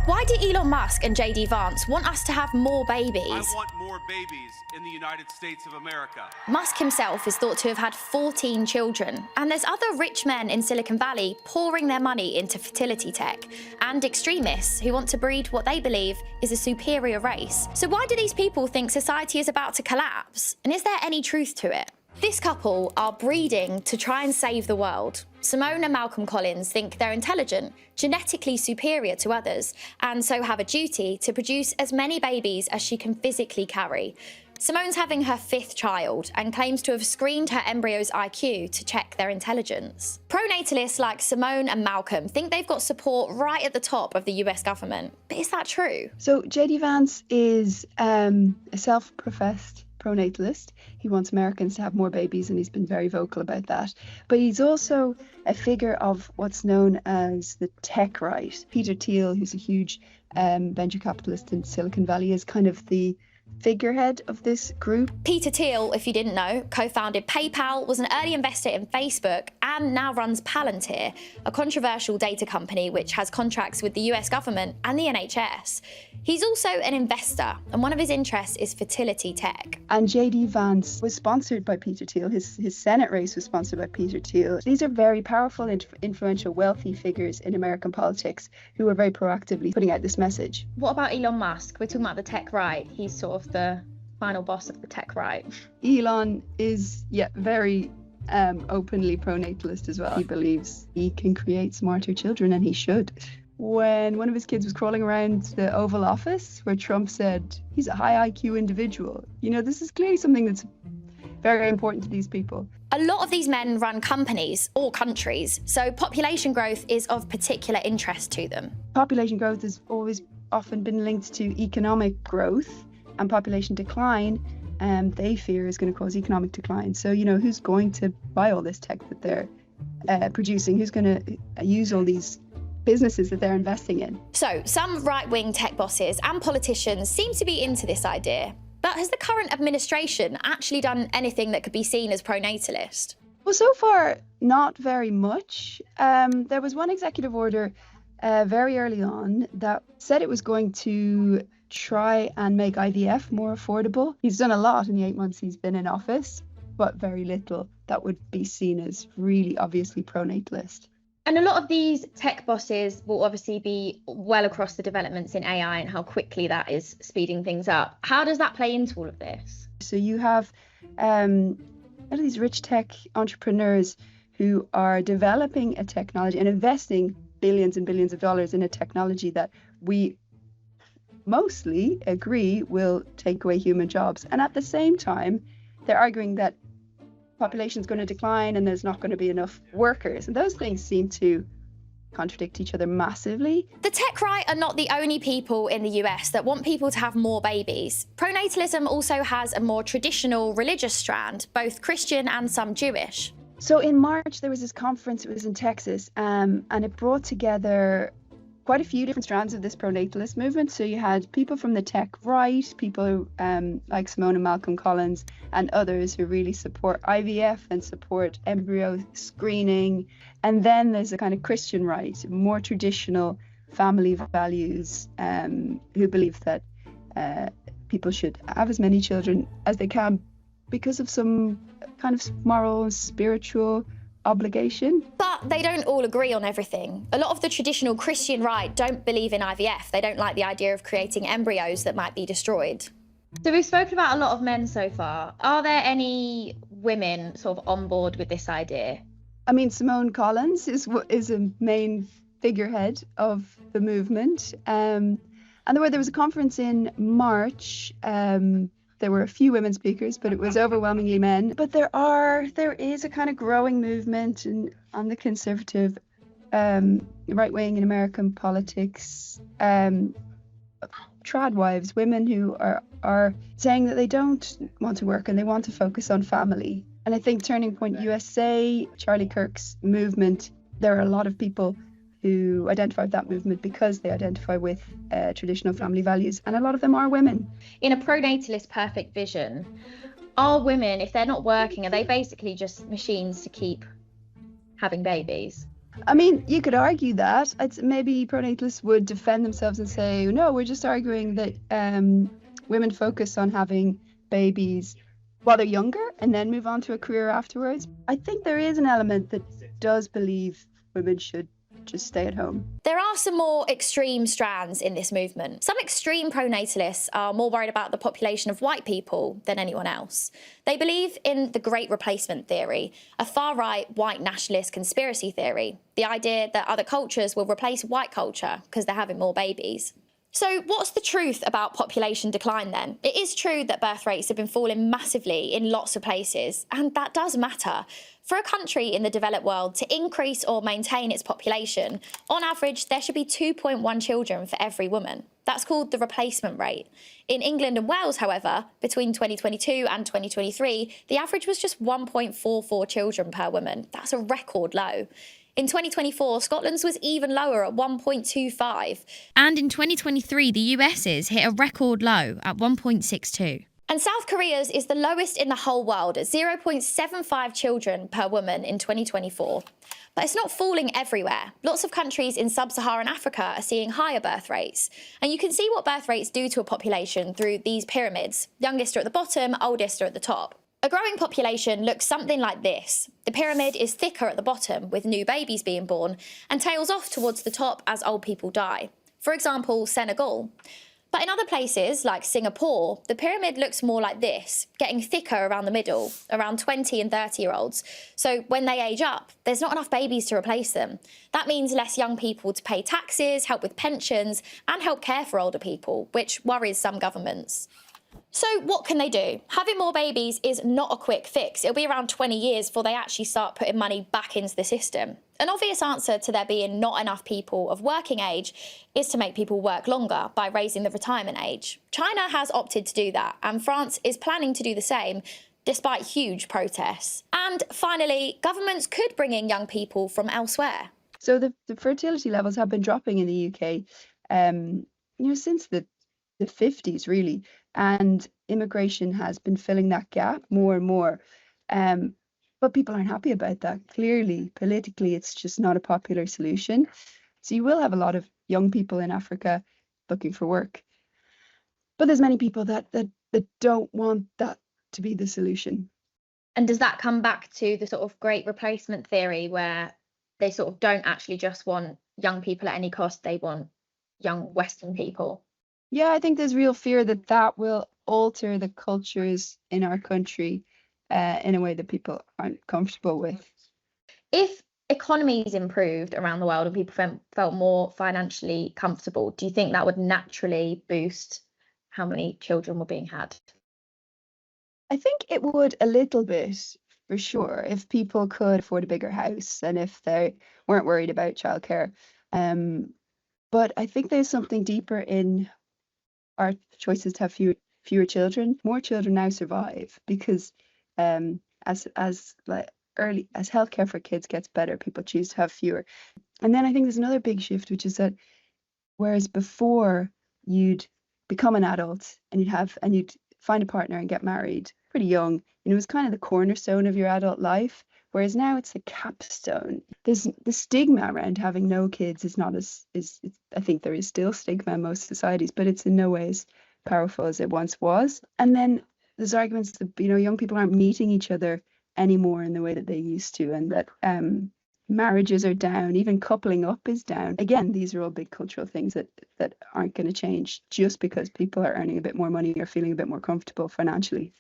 Why do Elon Musk and JD Vance want us to have more babies? I want more babies in the United States of America. Musk himself is thought to have had 14 children, and there's other rich men in Silicon Valley pouring their money into fertility tech, and extremists who want to breed what they believe is a superior race. So why do these people think society is about to collapse? And is there any truth to it? This couple are breeding to try and save the world. Simone and Malcolm Collins think they're intelligent, genetically superior to others, and so have a duty to produce as many babies as she can physically carry. Simone's having her 5th child and claims to have screened her embryo's IQ to check their intelligence. Pronatalists like Simone and Malcolm think they've got support right at the top of the US government. But is that true? So JD Vance is a self-professed pronatalist. He wants Americans to have more babies, and he's been very vocal about that. But he's also a figure of what's known as the tech right. Peter Thiel, who's a huge venture capitalist in Silicon Valley, is kind of the figurehead of this group. Peter Thiel, if you didn't know, co-founded PayPal, was an early investor in Facebook, and now runs Palantir, a controversial data company which has contracts with the US government and the NHS. He's also an investor, and one of his interests is fertility tech. And JD Vance was sponsored by Peter Thiel. His Senate race was sponsored by Peter Thiel. These are very powerful, influential, wealthy figures in American politics who are very proactively putting out this message. What about Elon Musk? We're talking about the tech right. He's sort of the final boss of the tech right. Elon is, very openly pronatalist as well. He believes he can create smarter children, and he should. When one of his kids was crawling around the Oval Office, where Trump said he's a high IQ individual, this is clearly something that's very important to these people. A lot of these men run companies or countries, so population growth is of particular interest to them. Population growth has always often been linked to economic growth, and population decline, they fear, is going to cause economic decline. So, who's going to buy all this tech that they're producing? Who's going to use all these businesses that they're investing in? So, some right-wing tech bosses and politicians seem to be into this idea. But has the current administration actually done anything that could be seen as pronatalist? Well, so far, not very much. There was one executive order very early on that said it was going to try and make IVF more affordable. He's done a lot in the 8 months he's been in office, but very little that would be seen as really obviously pronatalist. And a lot of these tech bosses will obviously be well across the developments in AI and how quickly that is speeding things up. How does that play into all of this? So you have a lot of these rich tech entrepreneurs who are developing a technology and investing billions and billions of dollars in a technology that we mostly agree will take away human jobs. And at the same time, they're arguing that population is going to decline and there's not going to be enough workers. And those things seem to contradict each other massively. The tech right are not the only people in the US that want people to have more babies. Pronatalism also has a more traditional religious strand, both Christian and some Jewish. So in March, there was this conference, it was in Texas, and it brought together quite a few different strands of this pronatalist movement. So you had people from the tech right, people like Simone and Malcolm Collins and others who really support IVF and support embryo screening. And then there's a kind of Christian right, more traditional family values, who believe that people should have as many children as they can because of some kind of moral, spiritual obligation. But they don't all agree on everything. A lot of the traditional Christian right don't believe in IVF. They don't like the idea of creating embryos that might be destroyed. So we've spoken about a lot of men so far. Are there any women sort of on board with this idea? I mean, Simone Collins is a main figurehead of the movement. And there was a conference in March. There were a few women speakers, but it was overwhelmingly men. But there is a kind of growing movement on the conservative right wing in American politics. Trad wives, women who are saying that they don't want to work and they want to focus on family. And I think Turning Point USA, Charlie Kirk's movement, there are a lot of people who identify with that movement because they identify with traditional family values, and a lot of them are women. In a pronatalist perfect vision, are women, if they're not working, are they basically just machines to keep having babies? I mean, you could argue that. Maybe pronatalists would defend themselves and say, no, we're just arguing that women focus on having babies while they're younger and then move on to a career afterwards. I think there is an element that does believe women should just stay at home. There are some more extreme strands in this movement. Some extreme pronatalists are more worried about the population of white people than anyone else. They believe in the Great Replacement theory, a far-right white nationalist conspiracy theory, the idea that other cultures will replace white culture because they're having more babies. So what's the truth about population decline then? It is true that birth rates have been falling massively in lots of places, and that does matter. For a country in the developed world to increase or maintain its population, on average, there should be 2.1 children for every woman. That's called the replacement rate. In England and Wales, however, between 2022 and 2023, the average was just 1.44 children per woman. That's a record low. In 2024, Scotland's was even lower at 1.25. And in 2023, the US's hit a record low at 1.62. And South Korea's is the lowest in the whole world at 0.75 children per woman in 2024. But it's not falling everywhere. Lots of countries in sub-Saharan Africa are seeing higher birth rates. And you can see what birth rates do to a population through these pyramids. Youngest are at the bottom, oldest are at the top. A growing population looks something like this. The pyramid is thicker at the bottom, with new babies being born, and tails off towards the top as old people die. For example, Senegal. But in other places, like Singapore, the pyramid looks more like this, getting thicker around the middle, around 20 and 30-year-olds. So when they age up, there's not enough babies to replace them. That means less young people to pay taxes, help with pensions, and help care for older people, which worries some governments. So what can they do? Having more babies is not a quick fix. It'll be around 20 years before they actually start putting money back into the system. An obvious answer to there being not enough people of working age is to make people work longer by raising the retirement age. China has opted to do that, and France is planning to do the same, despite huge protests. And finally, governments could bring in young people from elsewhere. So the fertility levels have been dropping in the UK, since the 50s, really. And immigration has been filling that gap more and more. But people aren't happy about that. Clearly, politically, it's just not a popular solution. So you will have a lot of young people in Africa looking for work. But there's many people that don't want that to be the solution. And does that come back to the sort of Great Replacement theory, where they sort of don't actually just want young people at any cost, they want young Western people? Yeah, I think there's real fear that will alter the cultures in our country in a way that people aren't comfortable with. If economies improved around the world and people felt more financially comfortable, do you think that would naturally boost how many children were being had? I think it would a little bit, for sure, if people could afford a bigger house and if they weren't worried about childcare. But I think there's something deeper in our choices to have fewer children. More children now survive because as healthcare for kids gets better, people choose to have fewer. And then I think there's another big shift, which is that whereas before you'd become an adult and you'd find a partner and get married pretty young, it was kind of the cornerstone of your adult life. Whereas now it's the capstone. There's the stigma around having no kids is not I think there is still stigma in most societies, but it's in no way as powerful as it once was. And then there's arguments that young people aren't meeting each other anymore in the way that they used to, and that marriages are down, even coupling up is down. Again, these are all big cultural things that aren't going to change just because people are earning a bit more money or feeling a bit more comfortable financially.